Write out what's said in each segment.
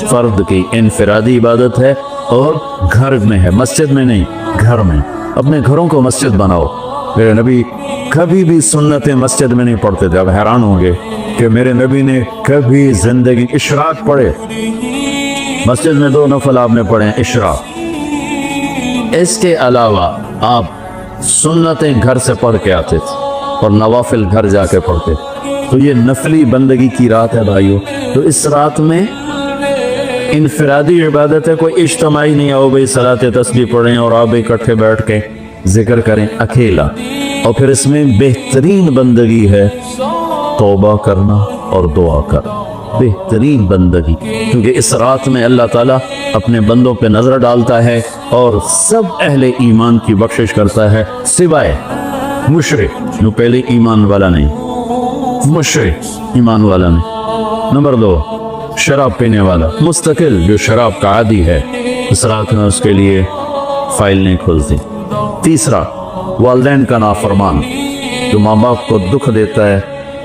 فرد کی انفرادی عبادت ہے اور گھر میں ہے، مسجد میں نہیں، گھر میں۔ اپنے گھروں کو مسجد بناؤ۔ میرے نبی کبھی بھی سنت مسجد میں نہیں پڑھتے تھے۔ اب حیران ہوں گے کہ میرے نبی نے کبھی زندگی اشراق پڑھے، مسجد میں 2 نفل آپ نے پڑھے اشراق۔ اس کے علاوہ آپ سنتیں گھر سے پڑھ کے آتے تھے اور نوافل گھر جا کے پڑھتے تھے۔ تو یہ نفلی بندگی کی رات ہے بھائیو۔ تو اس رات میں انفرادی عبادت ہے، کوئی اجتماعی نہیں آؤ بھائی صلاۃ تسبیح پڑھیں اور آپ اکٹھے بیٹھ کے ذکر کریں اکیلا۔ اور پھر اس میں بہترین بندگی ہے توبہ کرنا اور دعا کرنا، بہترین بندگی، کیونکہ اس رات میں اللہ تعالیٰ اپنے بندوں پہ نظر ڈالتا ہے اور سب اہل ایمان کی بخشش کرتا ہے سوائے مشرک جو پہلے ایمان والا نہیں، مشرک ایمان والا نہیں۔ نمبر 2 شراب پینے والا مستقل جو شراب کا عادی ہے، اس رات میں اس کے لیے فائل نہیں کھلتی۔ تیسرا والدین کا نافرمان جو ماں باپ کو دکھ دیتا ہے،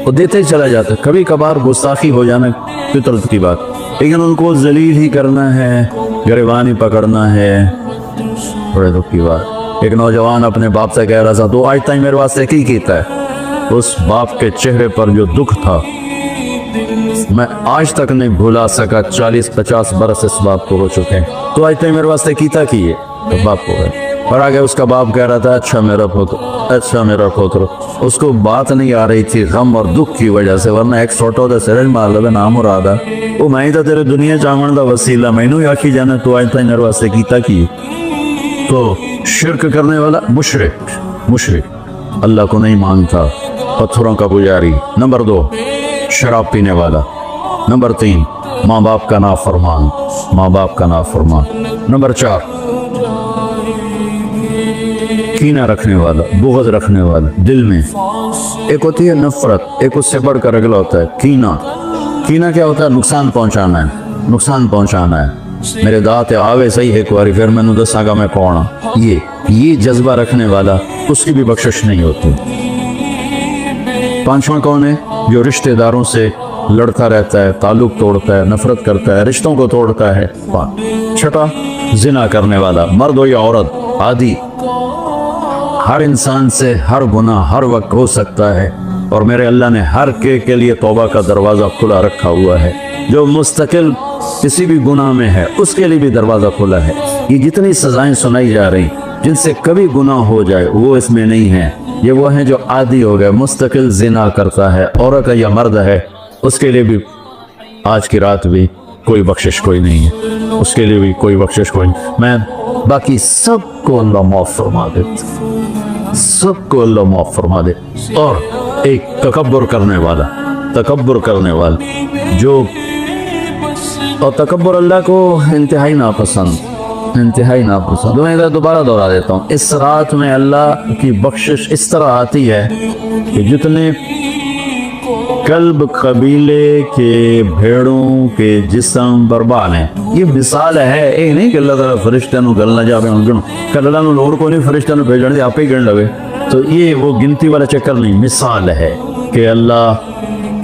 وہ دیتے ہی چلا جاتا ہے، کبھی کبھار گستاخی ہو جانا فطرت کی بات، لیکن ان کو ذلیل ہی کرنا ہے، گریبانی پکڑنا ہے، بڑے دکھ کی بات۔ ایک نوجوان اپنے باپ سے کہہ رہا تھا تو آج تک میرے واسطے کی کیتا ہے۔ اس باپ کے چہرے پر جو دکھ تھا میں آج تک نہیں بھولا سکا۔ 40-50 برس اس باپ کو ہو چکے ہیں، تو آج تک میرے واسطے کیتا کی ہے، تو باپ کو گئے اور آگے اس کا باپ کہہ رہا تھا اچھا میرا پوتر، اچھا میرا پوتر۔ اس کو بات نہیں آ رہی تھی غم اور دکھ کی وجہ سے، ورنہ ایک چھوٹا دا سرج مار لے نام مرادہ وہ میں تو تیرے دنیا چاہن دا وسیلہ مینوں ہی آکھی جانا، تو آج تک میرے واسطے کیتا کی۔ تو شرک کرنے والا مشرک اللہ کو نہیں مانتا، پتھروں کا پجاری۔ نمبر 2 شراب پینے والا۔ نمبر 3 ماں باپ کا نافرمان، ماں باپ کا نافرمان۔ نمبر 4 کینہ رکھنے والا، بغض رکھنے والا دل میں۔ ایک ہوتی ہے نفرت، ایک اس سے بڑھ کر اگلا ہوتا ہے کینہ۔ کینہ کیا ہوتا ہے؟ نقصان پہنچانا ہے، نقصان پہنچانا ہے۔ میرے دانت آوے صحیح ایک باری پھر میں نے دساں گا میں کون ہوں۔ یہ جذبہ رکھنے والا اس کی بھی بخشش نہیں ہوتی۔ 5واں کون ہے؟ جو رشتہ داروں سے لڑتا رہتا ہے، تعلق توڑتا ہے، نفرت کرتا ہے، رشتوں کو توڑتا ہے۔ 6 زنا کرنے والا، مرد ہو یا عورت، عادی۔ ہر انسان سے ہر گناہ ہر وقت ہو سکتا ہے، اور میرے اللہ نے ہر کے لیے توبہ کا دروازہ کھلا رکھا ہوا ہے۔ جو مستقل کسی بھی گناہ میں ہے اس کے لیے بھی دروازہ کھلا ہے۔ یہ جتنی سزائیں سنائی جا رہی جن سے کبھی گناہ ہو جائے وہ اس میں نہیں ہیں۔ یہ وہ ہیں جو عادی ہو گئے، مستقل زنا کرتا ہے، عورت ہے یا مرد ہے، اس کے لیے بھی آج کی رات بھی کوئی بخشش کوئی نہیں ہے، اس کے لیے بھی کوئی بخشش کوئی نہیں۔ میں باقی سب کو اللہ معاف فرما دے، سب کو اللہ معاف فرما دے۔ اور ایک تکبر کرنے والا جو، اور تکبر اللہ کو انتہائی ناپسند۔ میں دوبارہ دہرا دیتا ہوں، اس رات میں اللہ کی بخشش اس طرح آتی ہے کہ جتنے کلب قبیلے کے بھیڑوں کے جسم برباد ہیں، یہ مثال ہے، یہ نہیں کہ اللہ تعالیٰ فرشتہ نو گلنا جا رہے ہیں، کہ اللہ نو لوڑ کو نہیں فرشتہ نو بھیجنے دے، آپ ہی گن لگے۔ تو یہ وہ گنتی والا چکر نہیں، مثال ہے کہ اللہ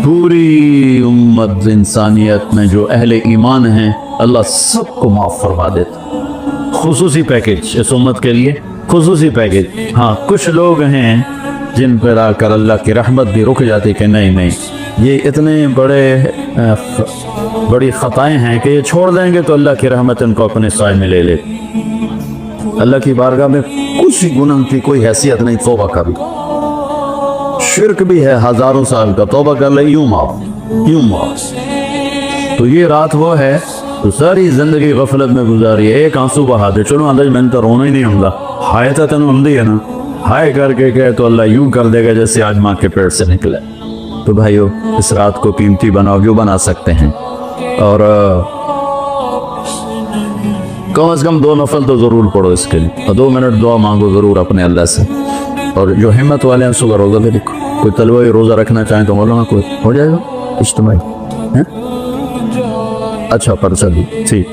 پوری امت انسانیت میں جو اہل ایمان ہیں اللہ سب کو معاف فرما دیتا۔ خصوصی پیکیج اس امت کے لیے، خصوصی پیکیج۔ ہاں کچھ لوگ ہیں جن پر آ کر اللہ کی رحمت بھی رک جاتی کہ نہیں یہ اتنے بڑی خطائیں ہیں کہ یہ چھوڑ دیں گے تو اللہ کی رحمت ان کو اپنے سائے میں لے لے۔ اللہ کی بارگاہ میں کچھ گناہ کی کوئی حیثیت نہیں، توبہ کر لو۔ شرک بھی ہے ہزاروں سال کا، توبہ کر لے یوں معاف۔ تو یہ رات وہ ہے تو ساری زندگی غفلت میں گزاری ہے، ایک آنسو بہا دے، چلو اندر میں تو رونا ہی نہیں ہوں گا، ہائے تو تنو ہم ہے نا، ہائے کر کے کہے تو اللہ یوں کر دے گا جیسے آج ماں کے پیٹ سے نکلے۔ تو بھائیو اس رات کو قیمتی بناؤ جو بنا سکتے ہیں، اور کم از کم 2 نفل تو ضرور پڑھو اس کے لیے، اور 2 منٹ دعا مانگو ضرور اپنے اللہ سے۔ اور جو ہمت والے ہیں صبح روزہ بھی لکھو، کوئی طلبہ روزہ رکھنا چاہیں تو مولانا کوئی ہو جائے گا اجتماعی، اچھا پرچہ بھی ٹھیک۔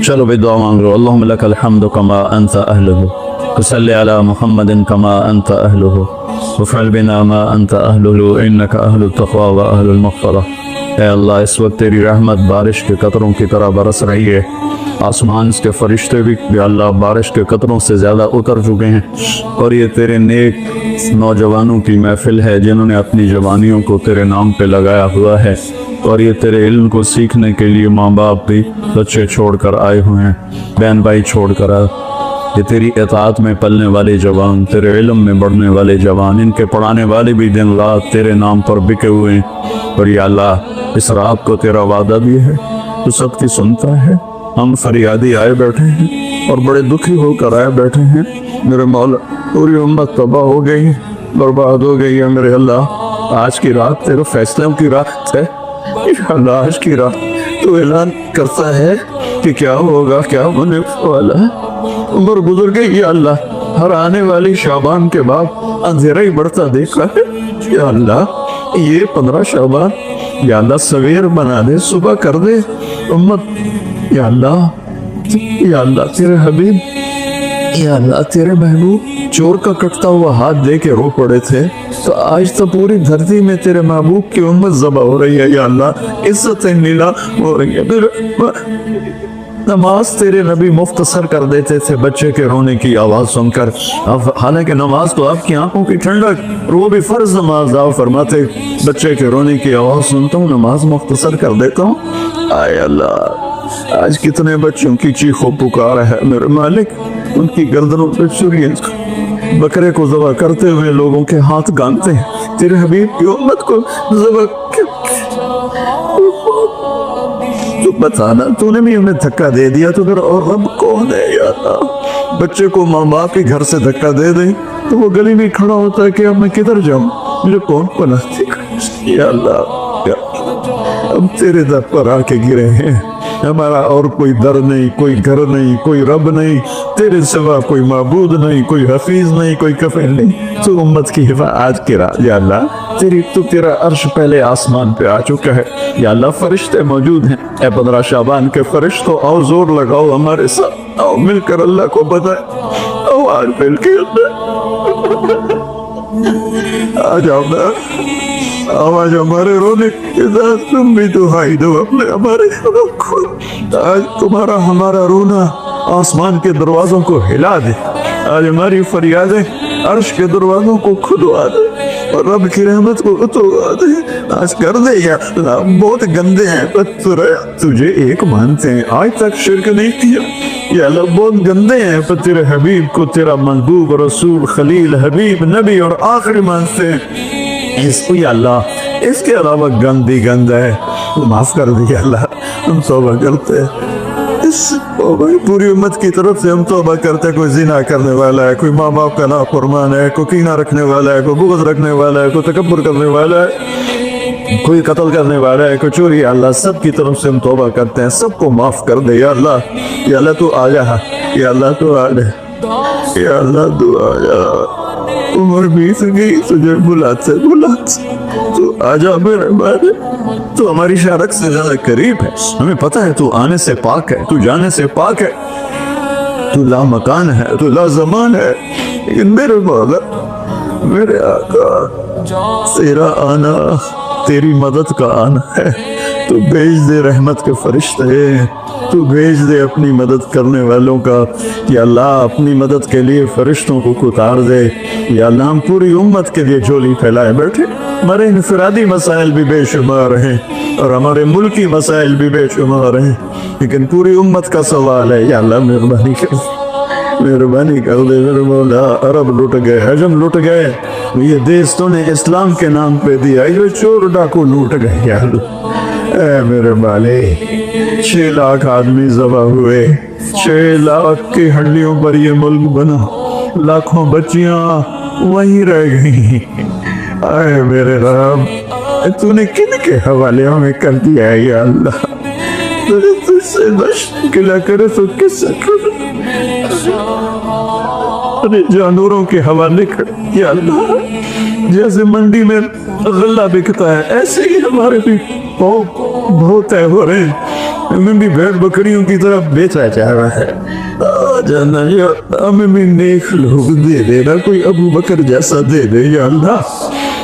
چلو بھائی دعا مانگ لو۔ اللہم لک الحمد کما انت اہلہ، وصلی علی محمد کما انت اہلہ، وفعل بنا ما انت اہلہ انک اہل التقوی و اہل المغفرہ۔ اے اللہ اس وقت تیری رحمت بارش کے قطروں کی طرح برس رہی ہے، آسمان کے فرشتے بھی یا اللہ بارش کے قطروں سے زیادہ اتر چکے ہیں، اور یہ تیرے نیک نوجوانوں کی محفل ہے جنہوں نے اپنی جوانیوں کو تیرے نام پہ لگایا ہوا ہے، اور یہ تیرے علم کو سیکھنے کے لیے ماں باپ بھی بچے چھوڑ کر آئے ہوئے ہیں، بہن بھائی چھوڑ کر آئے، یہ تیری اطاعت میں پلنے والے جوان، تیرے علم میں بڑھنے والے جوان، ان کے پڑھانے والے بھی دن رات تیرے نام پر بکے ہوئے ہیں، اور یا اللہ اس رات کو تیرا وعدہ بھی ہے، تو سب کی سنتا ہے، ہم فریادی آئے بیٹھے ہیں اور بڑے دکھی ہو کر آئے بیٹھے ہیں، میرے مولا پوری امت تباہ ہو گئی، برباد ہو گئی ہے میرے اللہ، آج کی رات تیرے فیصلوں کی رات ہے، اللہ آج کی رات تو اعلان کرتا ہے کہ کیا ہوگا، کیا ہونے والا ہے، عمر گزر گئی یا اللہ، ہر آنے والی شعبان کے بعد اندھیرا ہی بڑھتا دیکھا ہے یا اللہ، یہ 15 شعبان یا اللہ سویر بنا دے، صبح کر دے امت یا اللہ تیرے حبیب یا اللہ تیرے محبوب چور کا کٹتا ہوا ہاتھ دے کے رو پڑے تھے، تو آج تو پوری دھرتی میں تیرے محبوب کی امت ذبح ہو رہی ہے یا اللہ، عزتیں نیلام ہو رہی ہے، نماز تیرے نبی مختصر کر دیتے تھے بچے کے رونے کی آواز سن کر، حالانکہ نماز تو آپ کی آنکھوں کی ٹھنڈک، وہ بھی فرض نماز، آپ فرماتے بچے کے رونے کی آواز سنتا ہوں نماز مختصر کر دیتا ہوں، آئے اللہ آج کتنے بچوں کی چیخ و پکار ہے میرے مالک، ان کی گردنوں پہ چھری، بکرے کو ذبح کرتے ہوئے لوگوں کے ہاتھ گانتے ہیں، تیرے حبیب کی امت کو ذبح تو بتانا، تو نے بھی ہمیں دھکا دے دیا تو پھر اور رب کون ہے یا اللہ، بچے کو ماں باپ کے گھر سے دھکا دے دیں تو وہ گلی میں کھڑا ہوتا ہے کہ اب میں کدھر جاؤں، مجھے کون پناہ دے گا یا اللہ، ہم تیرے در پر آ کے گرے ہیں، ہمارا اور کوئی در نہیں، کوئی گھر نہیں، کوئی رب نہیں، تیرے سوا کوئی معبود نہیں، کوئی حفیظ نہیں، کوئی کفیل نہیں، تو امت کی حفاظت کی راہ یا اللہ، تیرا عرش پہلے آسمان پہ آ چکا ہے یا اللہ، فرشتے موجود ہیں، اے 15 شعبان کے فرشتوں آؤ زور لگاؤ ہمارے ساتھ، آؤ مل کر اللہ کو بتائیں، آؤ آج مل کے آ جاؤ نا، آج ہمارے رونے کے ساتھ تم بھی دہائی دو اپنے ہمارے کو، آج تمہارا ہمارا رونا آسمان کے دروازوں کو ہلا دے، آج ہماری فریادیں عرش کے دروازوں کو کھلوا دے اور رب کی رحمت کو اتروا دے، آج کر دے یا اللہ، بہت گندے ہیں پر تجھے ایک مانتے ہیں، آج تک شرک نہیں کیا یا اللہ، بہت گندے ہیں پر تیرے حبیب کو تیرا محبوب رسول خلیل حبیب نبی اور آخری مانتے ہیں، اس کو یا اللہ اس کے علاوہ گندی گند ہے، تو معاف کر دیا اللہ، ہم توبہ کرتے ہیں، پوری امت کی طرف سے ہم توبہ کرتے ہیں، کوئی زنا کرنے والا ہے، کوئی ماں باپ کا نافرمان ہے، کوئی کینہ رکھنے والا ہے، کوئی بغض رکھنے والا ہے، کوئی تکبر کرنے والا ہے، کوئی قتل کرنے والا ہے، کوئی چوری، اللہ سب کی طرف سے ہم توبہ کرتے ہیں، سب کو معاف کر دے یا اللہ تو آ جا، یا اللہ تو آ جا، یا اللہ تو آ جا، عمر بیت گئی تجھے بلاتے تو آ جا میرے بارے، تو ہماری شارک سے زیادہ قریب ہے، ہمیں پتہ ہے تو آنے سے پاک ہے، تو جانے سے پاک ہے، تو لا مکان ہے، تو لا زمان ہے، لیکن میرے مولا میرے آقا تیرا آنا تیری مدد کا آنا ہے، تو بھیج دے رحمت کے فرشتے، تو بھیج دے اپنی مدد کرنے والوں کا یا اللہ، اپنی مدد کے لیے فرشتوں کو اتار دے یا اللہ، ہم پوری امت کے لیے جھولی پھیلائے بیٹھے، ہمارے انفرادی مسائل بھی بے شمار ہیں اور ہمارے ملکی مسائل بھی بے شمار ہیں، لیکن پوری امت کا سوال ہے یا اللہ، مہربانی کر دے میرے مولا، عرب لٹ گئے، حجم لٹ گئے، یہ دیس تو نے اسلام کے نام پہ دیا، یہ چور ڈاکو لوٹ گئے یا اللہ، اے میرے مالک 6 لاکھ آدمی ذبح ہوئے، 6 لاکھ کی ہڈیوں پر یہ ملک بنا، لاکھوں بچیاں وہیں رہ گئی، اے میرے رب تو نے کن کے حوالے ہمیں کر دیا ہے یا اللہ، تجھ سے مشکلہ کرے تو کس سے کرے، جانوروں کے حوالے کر یا اللہ، جیسے منڈی میں غلہ بکتا ہے ایسے ہی ہمارے بھی بہت طے ہو رہے ہیں، ہمیں بھی بھیڑ بکریوں کی طرف بیچا جا رہا ہے، جانا یا ہمیں بھی نیک لوگ دے دینا، کوئی ابو بکر جیسا دے دے یا اللہ،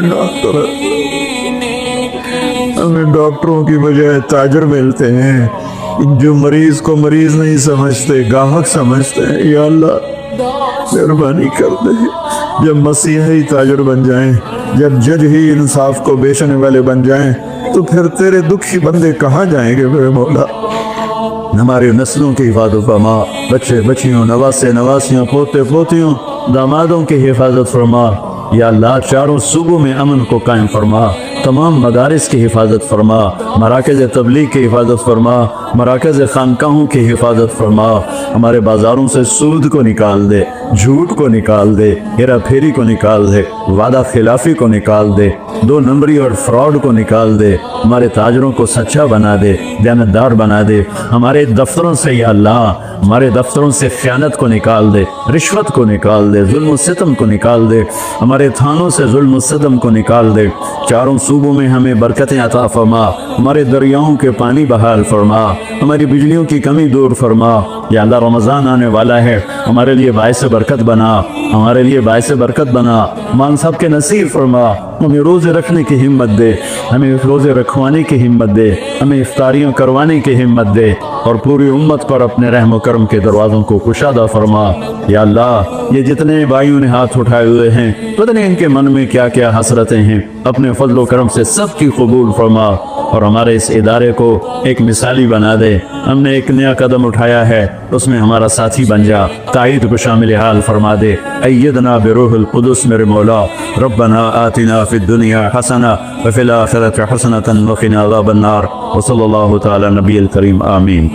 ڈاکٹر ہمیں ڈاکٹروں کی بجائے تاجر ملتے ہیں جو مریض کو مریض نہیں سمجھتے، گاہک سمجھتے ہیں۔ یا اللہ مہربانی کر دے، جب مسیحی تاجر بن جائیں، جب جج ہی انصاف کو بیچنے والے بن جائیں، تو پھر تیرے دکھی بندے کہاں جائیں گے میرے مولا؟ ہماری نسلوں کی حفاظت فرما، بچے بچیوں، نواسے نواسیوں، پوتے پوتیوں، دامادوں کی حفاظت فرما۔ یا اللہ چاروں صوبوں میں امن کو قائم فرما، تمام مدارس کی حفاظت فرما، مراکز تبلیغ کی حفاظت فرما، مراکز خانقاہوں کی حفاظت فرما۔ ہمارے بازاروں سے سود کو نکال دے، جھوٹ کو نکال دے، ہیرا پھیری کو نکال دے، وعدہ خلافی کو نکال دے، دو نمبری اور فراڈ کو نکال دے۔ ہمارے تاجروں کو سچا بنا دے، دیانتدار بنا دے۔ ہمارے دفتروں سے یا اللہ، ہمارے دفتروں سے خیانت کو نکال دے، رشوت کو نکال دے، ظلم و ستم کو نکال دے۔ ہمارے تھانوں سے ظلم و ستم کو نکال دے۔ چاروں صوبوں میں ہمیں برکتیں عطا فرما، ہمارے دریاؤں کے پانی بحال فرما، ہماری بجلیوں کی کمی دور فرما۔ یا اللہ رمضان آنے والا ہے، ہمارے لیے باعث برکت بنا، ہمارے لیے باعث برکت بنا۔ مان صاحب کے نصیب فرما، ہمیں روزے رکھنے کی ہمت دے، ہمیں روزے رکھوانے کی ہمت دے، ہمیں افطاریاں کروانے کی ہمت دے، اور پوری امت پر اپنے رحم و کرم کے دروازوں کو کشادہ فرما۔ یا اللہ یہ جتنے بھائیوں نے ہاتھ اٹھائے ہوئے ہیں، پتہ نہیں ان کے من میں کیا کیا حسرتیں ہیں، اپنے فضل و کرم سے سب کی قبول فرما، اور ہمارے اس ادارے کو ایک مثالی بنا دے۔ ہم نے ایک نیا قدم اٹھایا ہے، اس میں ہمارا ساتھی بن جا، تائید کو شامل حال فرما دے۔ ایدنا بروح القدس میرے مولا، ربنا آتنا فی الدنیا حسنہ وفی الآخرۃ حسنۃ وقنا عذاب النار، وصلی اللہ تعالی نبی الکریم، آمین۔